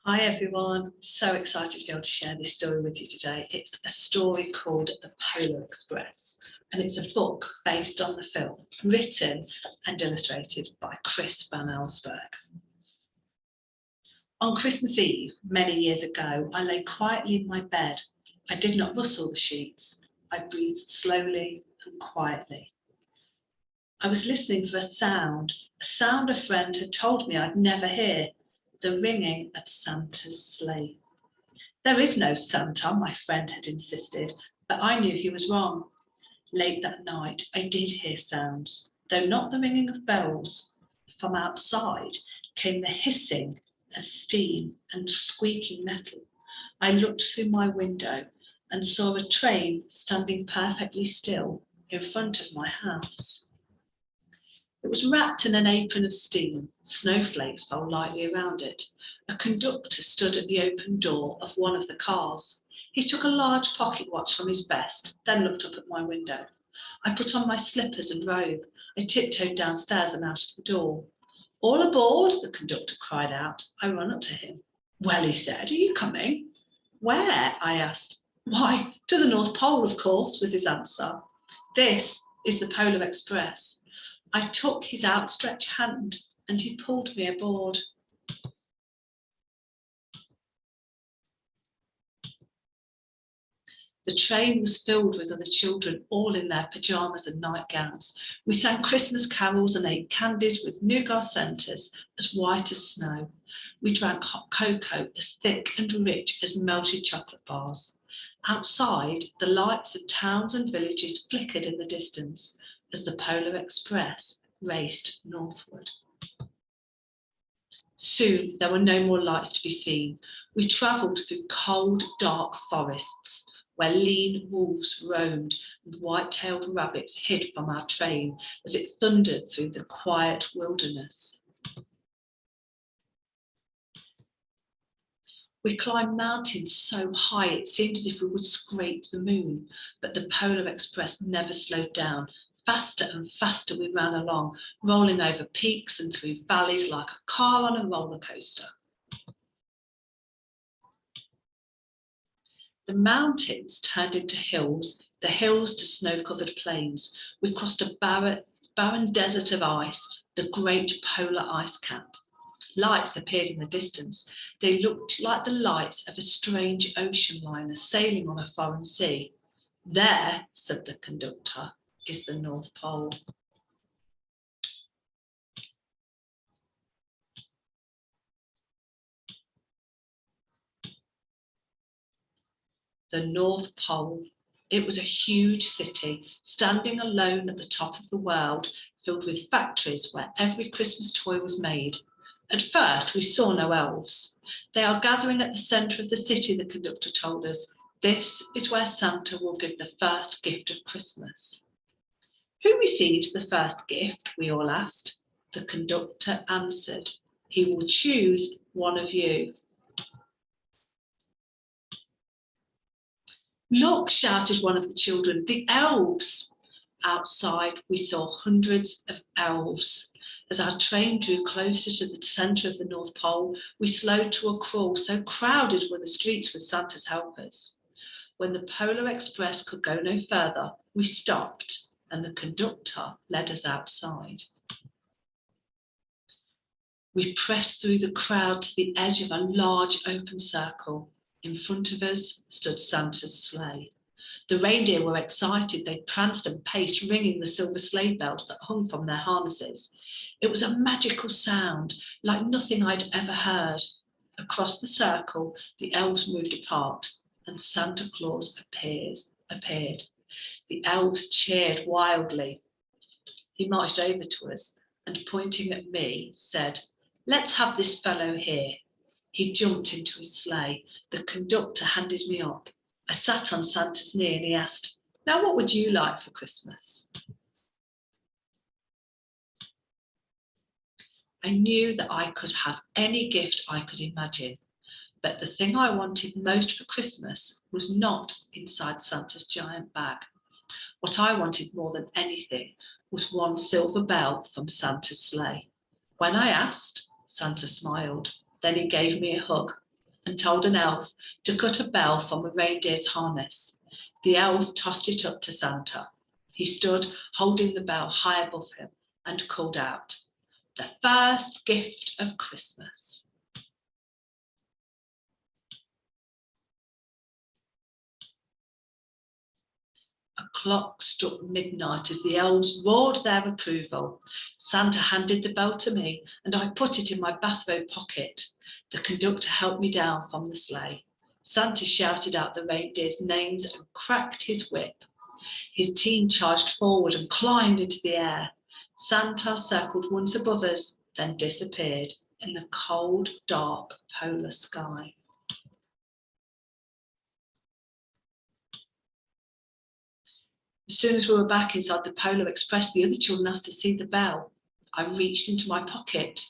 Hi everyone, so excited to be able to share this story with you today. It's a story called The Polar Express, and it's a book based on the film, written and illustrated by Chris van Allsburg. On Christmas Eve, many years ago, I lay quietly in my bed. I did not rustle the sheets. I breathed slowly and quietly. I was listening for a sound a friend had told me I'd never hear, the ringing of Santa's sleigh. There is no Santa, my friend had insisted, but I knew he was wrong. Late that night, I did hear sounds, though not the ringing of bells. From outside came the hissing of steam and squeaking metal. I looked through my window and saw a train standing perfectly still in front of my house. It was wrapped in an apron of steam. Snowflakes fell lightly around it. A conductor stood at the open door of one of the cars. He took a large pocket watch from his vest, then looked up at my window. I put on my slippers and robe. I tiptoed downstairs and out of the door. All aboard, the conductor cried out. I ran up to him. Well, he said, are you coming? Where? I asked. Why, to the North Pole, of course, was his answer. This is the Polar Express. I took his outstretched hand and he pulled me aboard. The train was filled with other children, all in their pyjamas and nightgowns. We sang Christmas carols and ate candies with nougat centres as white as snow. We drank hot cocoa as thick and rich as melted chocolate bars. Outside, the lights of towns and villages flickered in the distance as the Polar Express raced northward. Soon there were no more lights to be seen. We travelled through cold, dark forests where lean wolves roamed and white-tailed rabbits hid from our train as it thundered through the quiet wilderness. We climbed mountains so high it seemed as if we would scrape the moon, but the Polar Express never slowed down. Faster and faster we ran along, rolling over peaks and through valleys like a car on a roller coaster. The mountains turned into hills, the hills to snow-covered plains. We crossed a barren desert of ice, the great polar ice cap. Lights appeared in the distance. They looked like the lights of a strange ocean liner sailing on a foreign sea. There, said the conductor, is the North Pole. The North Pole. It was a huge city, standing alone at the top of the world, filled with factories where every Christmas toy was made. At first, we saw no elves. They are gathering at the centre of the city, the conductor told us. This is where Santa will give the first gift of Christmas. Who receives the first gift? We all asked. The conductor answered, he will choose one of you. Look, shouted one of the children, the elves. Outside, we saw hundreds of elves. As our train drew closer to the centre of the North Pole, we slowed to a crawl, so crowded were the streets with Santa's helpers. When the Polar Express could go no further, we stopped and the conductor led us outside. We pressed through the crowd to the edge of a large open circle. In front of us stood Santa's sleigh. The reindeer were excited. They pranced and paced, ringing the silver sleigh bells that hung from their harnesses. It was a magical sound, like nothing I'd ever heard. Across the circle, the elves moved apart, and Santa Claus appeared. The elves cheered wildly. He marched over to us and, pointing at me, said, "Let's have this fellow here." He jumped into his sleigh. The conductor handed me up. I sat on Santa's knee and he asked, "Now what would you like for Christmas?" I knew that I could have any gift I could imagine, but the thing I wanted most for Christmas was not inside Santa's giant bag. What I wanted more than anything was one silver bell from Santa's sleigh. When I asked, Santa smiled. Then he gave me a hug. and told an elf to cut a bell from a reindeer's harness. The elf tossed it up to Santa. He stood holding the bell high above him and called out, "The first gift of Christmas." A clock struck midnight as the elves roared their approval. Santa handed the bell to me and I put it in my bathrobe pocket. The conductor helped me down from the sleigh. Santa shouted out the reindeers' names and cracked his whip. His team charged forward and climbed into the air. Santa circled once above us, then disappeared in the cold, dark polar sky. As soon as we were back inside the Polar Express, the other children asked to see the bell. I reached into my pocket,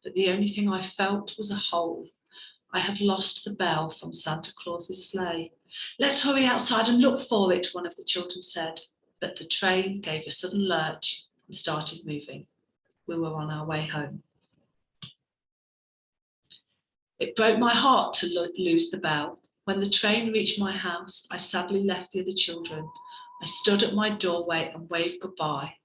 but the only thing I felt was a hole. I had lost the bell from Santa Claus's sleigh. "Let's hurry outside and look for it," one of the children said. But the train gave a sudden lurch and started moving. We were on our way home. It broke my heart to lose the bell. When the train reached my house, I sadly left the other children. I stood at my doorway and waved goodbye.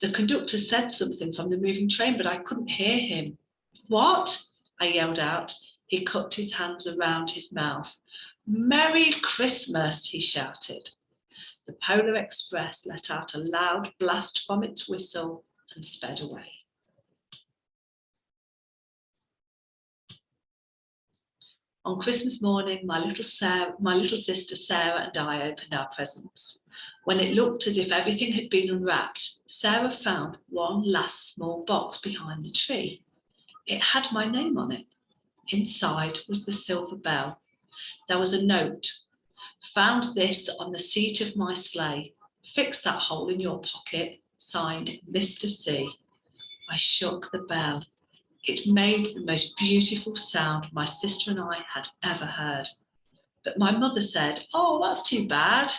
The conductor said something from the moving train, but I couldn't hear him. "What?" I yelled out. He cupped his hands around his mouth. "Merry Christmas," he shouted. The Polar Express let out a loud blast from its whistle and sped away. On Christmas morning, my little sister Sarah and I opened our presents. When it looked as if everything had been unwrapped, Sarah found one last small box behind the tree. It had my name on it. Inside was the silver bell. There was a note. "Found this on the seat of my sleigh. Fix that hole in your pocket. Signed, Mr. C." I shook the bell. It made the most beautiful sound my sister and I had ever heard. But my mother said, "Oh, that's too bad."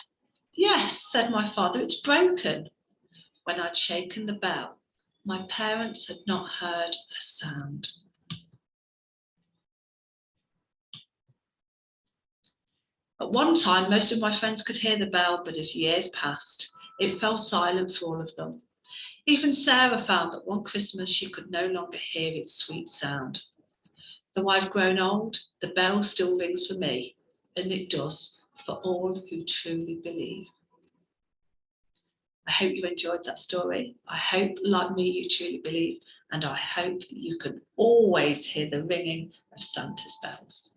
"Yes," said my father, "it's broken." When I'd shaken the bell, my parents had not heard a sound. At one time, most of my friends could hear the bell, but as years passed, it fell silent for all of them. Even Sarah found that one Christmas she could no longer hear its sweet sound. Though I've grown old, the bell still rings for me, and it does for all who truly believe. I hope you enjoyed that story. I hope, like me, you truly believe, and I hope that you can always hear the ringing of Santa's bells.